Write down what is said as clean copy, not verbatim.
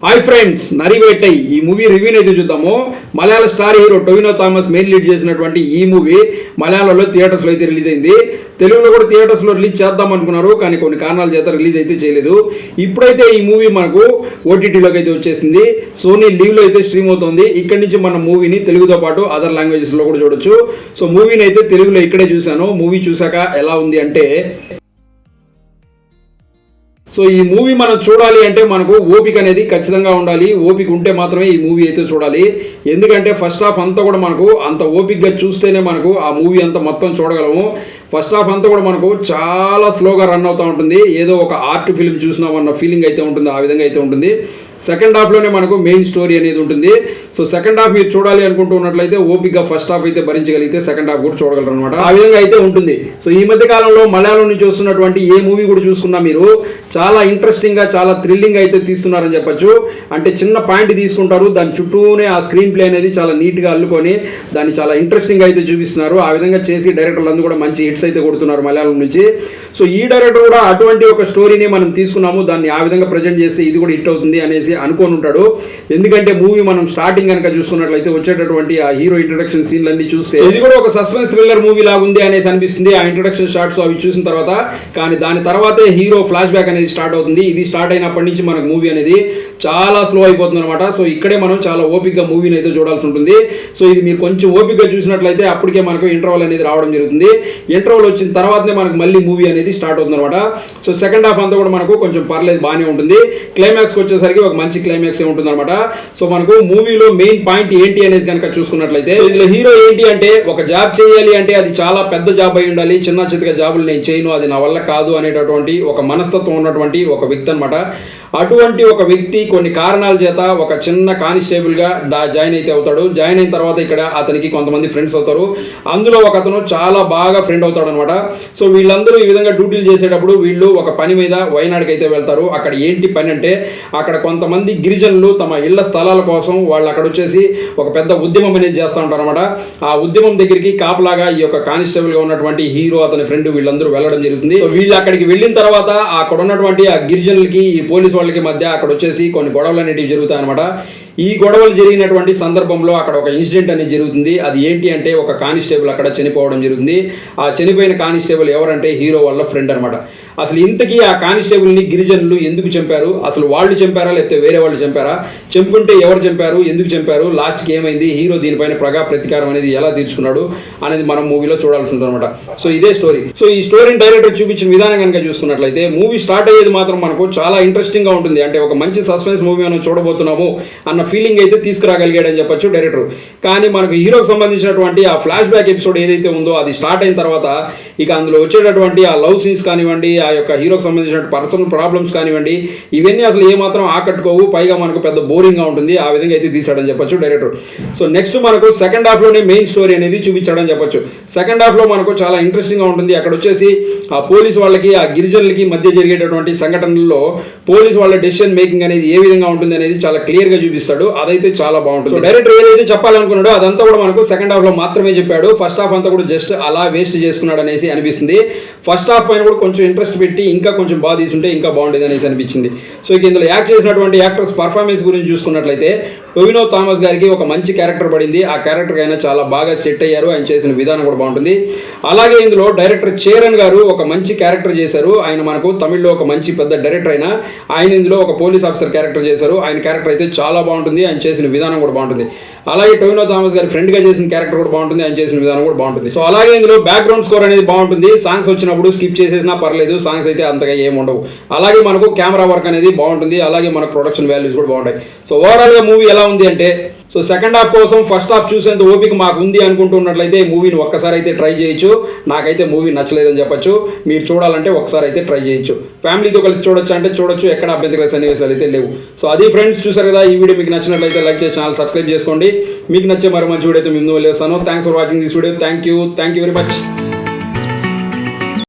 Hi friends, నరివేటై ఈ movie రివ్యూని అయితే చూద్దాము. Malayalam star hero Tovino Thomas main lead చేసినటువంటి ఈ మూవీ మలయాళంలో థియేటర్స్లో అయితే రిలీజ్ అయింది. తెలుగులో కూడా థియేటర్స్లో రిలీజ్ చేద్దాం అనుకున్నారు, కానీ కొన్ని కారణాల చేత రిలీజ్ అయితే చేయలేదు. ఇప్పుడైతే ఈ మూవీ మనకు ఓటీటీలోకి అయితే వచ్చేసింది. సోనీ లీవ్లో అయితే స్ట్రీమ్ అవుతుంది. ఇక్కడి నుంచి మన మూవీని తెలుగుతో పాటు అదర్ లాంగ్వేజెస్లో కూడా చూడొచ్చు. సో మూవీని అయితే తెలుగులో ఇక్కడే చూశాను. మూవీ చూసాక ఎలా ఉంది అంటే, సో ఈ మూవీ మనం చూడాలి అంటే మనకు ఓపిక అనేది ఖచ్చితంగా ఉండాలి. ఓపిక ఉంటే మాత్రమే ఈ మూవీ అయితే చూడాలి. ఎందుకంటే ఫస్ట్ హాఫ్ అంతా కూడా మనకు అంత ఓపికగా చూస్తేనే మనకు ఆ మూవీ అంతా మొత్తం చూడగలము. ఫస్ట్ హాఫ్ అంతా కూడా మనకు చాలా స్లోగా రన్ అవుతూ ఉంటుంది. ఏదో ఒక ఆర్ట్ ఫిల్మ్ చూసినామన్న ఫీలింగ్ అయితే ఉంటుంది, ఆ విధంగా అయితే ఉంటుంది. సెకండ్ హాఫ్లోనే మనకు మెయిన్ స్టోరీ అనేది ఉంటుంది. సో సెకండ్ హాఫ్ మీరు చూడాలి అనుకుంటూ ఉన్నట్లయితే ఓపికగా ఫస్ట్ హాఫ్ అయితే భరించగలిగితే సెకండ్ హాఫ్ కూడా చూడగలరు అనమాట. ఆ విధంగా అయితే ఉంటుంది. సో ఈ మధ్య కాలంలో మలయాళం నుంచి వస్తున్నటువంటి ఏ మూవీ కూడా చూసుకున్నా మీరు చాలా ఇంట్రెస్టింగ్గా, చాలా థ్రిల్లింగ్ అయితే తీస్తున్నారని చెప్పొచ్చు. అంటే చిన్న పాయింట్ తీసుకుంటారు, దాని చుట్టూనే ఆ స్క్రీన్ ప్లే అనేది చాలా నీట్గా అల్లుకొని దాన్ని చాలా ఇంట్రెస్టింగ్ అయితే చూపిస్తున్నారు. ఆ విధంగా చేసి డైరెక్టర్లు అందరూ కూడా మంచి హిట్స్ అయితే కొడుతున్నారు మలయాళం నుంచి. సో ఈ డైరెక్టర్ కూడా అటువంటి ఒక స్టోరీని మనం తీసుకున్నాము, దాన్ని ఆ విధంగా ప్రజెంట్ చేస్తే ఇది కూడా హిట్ అవుతుంది అనేసి అనుకొని ఉంటాడు. ఎందుకంటే మూవీ మనం స్టార్టింగ్ కనుక చూసుకున్నట్లయితే వచ్చేటటువంటి ఆ హీరో ఇంట్రడక్షన్ సీన్లన్నీ చూస్తే ఇది కూడా ఒక సస్పెన్స్ థ్రిల్లర్ మూవీ లాగా ఉంది అనేసి అనిపిస్తుంది. ఆ ఇంట్రడక్షన్ షాట్స్ అవి చూసిన తర్వాత, కానీ దాని తర్వాతే హీరో ఫ్లాష్ బ్యాక్ అనేది స్టార్ట్ అవుతుంది. ఇది స్టార్ట్ అయినప్పటి నుంచి మనకు మూవీ అనేది చాలా స్లో అయిపోతుంది అనమాట. సో ఇక్కడే మనం చాలా ఓపికగా మూవీని అయితే చూడాల్సి ఉంటుంది. సో ఇది మీరు కొంచెం ఓపికగా చూసినట్లయితే అప్పటికే మనకు ఇంటర్వల్ అనేది రావడం జరుగుతుంది. ఇంటర్వల్ వచ్చిన తర్వాతనే మనకు మళ్ళీ మూవీ అనేది స్టార్ట్ అవుతుంది అనమాట. సో సెకండ్ హాఫ్ అంతా కూడా మనకు కొంచెం పర్లేదు, బాగానే ఉంటుంది. క్లైమాక్స్ వచ్చేసరికి ఒక మంచి క్లైమాక్స్ ఉంటుంది అనమాట. సో మనకు మూవీలో మెయిన్ పాయింట్ ఏంటి అనేది కనుక చూసుకున్నట్లయితే, ఇందులో హీరో ఏంటి అంటే ఒక జాబ్ చేయాలి అంటే అది చాలా పెద్ద జాబ్ అయి ఉండాలి. చిన్న చితక జాబులు నేను చేయను, అది నా వల్ల కాదు అనేటటువంటి ఒక మనస్తత్వం ఉన్నటువంటి ఒక వ్యక్తి అనమాట. అటువంటి ఒక వ్యక్తి కొన్ని కారణాల చేత ఒక చిన్న కానిస్టేబుల్గా జాయిన్ అయితే అవుతాడు. జాయిన్ అయిన తర్వాత ఇక్కడ అతనికి కొంతమంది ఫ్రెండ్స్ అవుతారు. అందులో ఒక అతను చాలా బాగా ఫ్రెండ్ అవుతాడు అనమాట. సో వీళ్ళందరూ ఈ విధంగా డ్యూటీలు చేసేటప్పుడు వీళ్ళు ఒక పని మీద వైనాడుకి అయితే వెళ్తారు. అక్కడ ఏంటి పని అంటే, అక్కడ కొంతమంది గిరిజనులు తమ ఇళ్ల స్థలాల కోసం వాళ్ళు అక్కడ వచ్చేసి ఒక పెద్ద ఉద్యమం అనేది చేస్తూ ఉంటారు అనమాట. ఆ ఉద్యమం దగ్గరికి కాపలాగా ఈ యొక్క కానిస్టేబుల్గా ఉన్నటువంటి హీరో, అతని ఫ్రెండ్ వీళ్ళందరూ వెళ్ళడం జరుగుతుంది. సో వీళ్ళు అక్కడికి వెళ్ళిన తర్వాత అక్కడ ఉన్నటువంటి ఆ గిరిజనులకి ఈ పోలీసు వాళ్ళకి మధ్య అక్కడ వచ్చేసి కొన్ని గొడవలు అనేవి జరుగుతాయి అనమాట. ఈ గొడవలు జరిగినటువంటి సందర్భంలో అక్కడ ఒక ఇన్సిడెంట్ అనేది జరుగుతుంది. అది ఏంటి అంటే, ఒక కానిస్టేబుల్ అక్కడ చనిపోవడం జరుగుతుంది. ఆ చనిపోయిన కానిస్టేబుల్ ఎవరంటే హీరో వాళ్ళ ఫ్రెండ్ అనమాట. అసలు ఇంతకీ ఆ కానిస్టేబుల్ని గిరిజనులు ఎందుకు చంపారు, అసలు వాళ్ళు చంపారా లేకపోతే వేరే వాళ్ళు చంపారా, చంపుంటే ఎవరు చంపారు, ఎందుకు చంపారు, లాస్ట్కి ఏమైంది, హీరో దీనిపైన ప్రతీకారం అనేది ఎలా తీర్చుకున్నాడు అనేది మనం మూవీలో చూడాల్సి ఉంటుంది అనమాట. సో ఇదే స్టోరీ. సో ఈ స్టోరీని డైరెక్టర్ చూపించిన విధానం కనుక చూసుకున్నట్లయితే మూవీ స్టార్ట్ అయ్యేది మాత్రం మనకు చాలా ఇంట్రెస్టింగ్గా ఉంటుంది. అంటే ఒక మంచి సస్పెన్స్ మూవీ మనం చూడబోతున్నాము అన్న ఫీలింగ్ అయితే తీసుకురాగలిగాడని చెప్పొచ్చు డైరెక్టర్. కానీ మనకు హీరోకి సంబంధించినటువంటి ఆ ఫ్లాష్ బ్యాక్ ఎపిసోడ్ ఏదైతే ఉందో అది స్టార్ట్ అయిన తర్వాత ఇక అందులో వచ్చేటటువంటి ఆ లవ్ సీన్స్ కానివ్వండి, ఆ యొక్క హీరోకి సంబంధించిన పర్సనల్ ప్రాబ్లమ్స్ కానివ్వండి, ఇవన్నీ అసలు ఏమాత్రం ఆకట్టుకోవు. పైగా మనకు పెద్ద బోరింగ్గా ఉంటుంది. ఆ విధంగా అయితే తీసాడని చెప్పొచ్చు డైరెక్టర్. సో నెక్స్ట్ మనకు సెకండ్ హాఫ్లోనే మెయిన్ స్టోరీ అనేది చూపించాడని చెప్పొచ్చు. సెకండ్ హాఫ్లో మనకు చాలా ఇంట్రెస్టింగ్గా ఉంటుంది. అక్కడ వచ్చేసి ఆ పోలీసు వాళ్ళకి ఆ గిరిజనులకి మధ్య జరిగేటటువంటి సంఘటనల్లో పోలీసు వాళ్ళ డెసిషన్ మేకింగ్ అనేది ఏ విధంగా ఉంటుంది అనేది చాలా క్లియర్గా చూపిస్తాడు. అదైతే చాలా బాగుంటుంది. సో డైరెక్టర్ ఏదైతే చెప్పాలనుకున్నాడో అదంతా కూడా మనకు సెకండ్ హాఫ్ లో మాత్రమే చెప్పాడు. ఫస్ట్ హాఫ్ అంతా కూడా జస్ట్ అలా వేస్ట్ చేసుకున్నాడు అనేసి అనిపిస్తుంది. ఫస్ట్ హాఫ్ పైన కూడా కొంచెం ఇంట్రెస్ట్ పెట్టి ఇంకా కొంచెం బాగా తీసుంటే ఇంకా బాగుండేది అనేసి అనిపించింది. సో ఇక ఇందులో యాక్ట్ చేసినటువంటి యాక్టర్స్ పర్ఫార్మెన్స్ గురించి చూసుకున్నట్లయితే టొవినో థామస్ గారికి ఒక మంచి క్యారెక్టర్ పడింది. ఆ క్యారెక్టర్ అయినా చాలా బాగా సెట్ అయ్యారు. ఆయన చేసిన విధానం కూడా బాగుంటుంది. అలాగే ఇందులో డైరెక్టర్ చేరన్ గారు ఒక మంచి క్యారెక్టర్ చేశారు. ఆయన మనకు తమిళ్లో ఒక మంచి పెద్ద డైరెక్టర్ అయినా ఆయన ఇందులో ఒక పోలీస్ ఆఫీసర్ క్యారెక్టర్ చేశారు. ఆయన క్యారెక్టర్ అయితే చాలా బాగుంటుంది. ఆయన చేసిన విధానం కూడా బాగుంటుంది. అలాగే టొవినో థామస్ గారి ఫ్రెండ్ గా చేసిన క్యారెక్టర్ కూడా బాగుంటుంది. ఆయన చేసిన విధానం కూడా బాగుంటుంది. సో అలాగే ఇందులో బ్యాక్గ్రౌండ్ స్కోర్ అనేది బాగుంటుంది. సాంగ్స్ వచ్చినప్పుడు స్కిప్ చేసేసినా పర్లేదు, సాంగ్స్ అయితే అంతగా ఏమి ఉండవు. అలాగే మనకు కెమెరా వర్క్ అనేది బాగుంటుంది. అలాగే మనకు ప్రొడక్షన్ వాల్యూస్ కూడా బాగుంటాయి. సో ఓవరాల్ గా మూవీ ఎలా ఉంది అంటే, సో సెకండ్ హాఫ్ కోసం ఫస్ట్ హాఫ్ చూసేంత ఓపిక మాకు ఉంది అనుకుంటున్నట్లయితే మూవీని ఒక్కసారి అయితే ట్రై చేయొచ్చు. నాకైతే మూవీ నచ్చలేదని చెప్పొచ్చు. మీరు చూడాలంటే ఒకసారి అయితే ట్రై చేయొచ్చు. ఫ్యామిలీతో కలిసి చూడొచ్చు అంటే చూడొచ్చు, ఎక్కడ అభ్యంతర సన్నివేశాలు అయితే లేవు. సో అది ఫ్రెండ్స్, చూసారు కదా. ఈ వీడియో మీకు నచ్చినట్లయితే లైక్ చేసి ఛానల్ సబ్స్క్రైబ్ చేసుకోండి. మీకు నచ్చే మరో మంచి వీడియో అయితే మేము వేస్తాను. Thanks for watching this video. Thank you very much.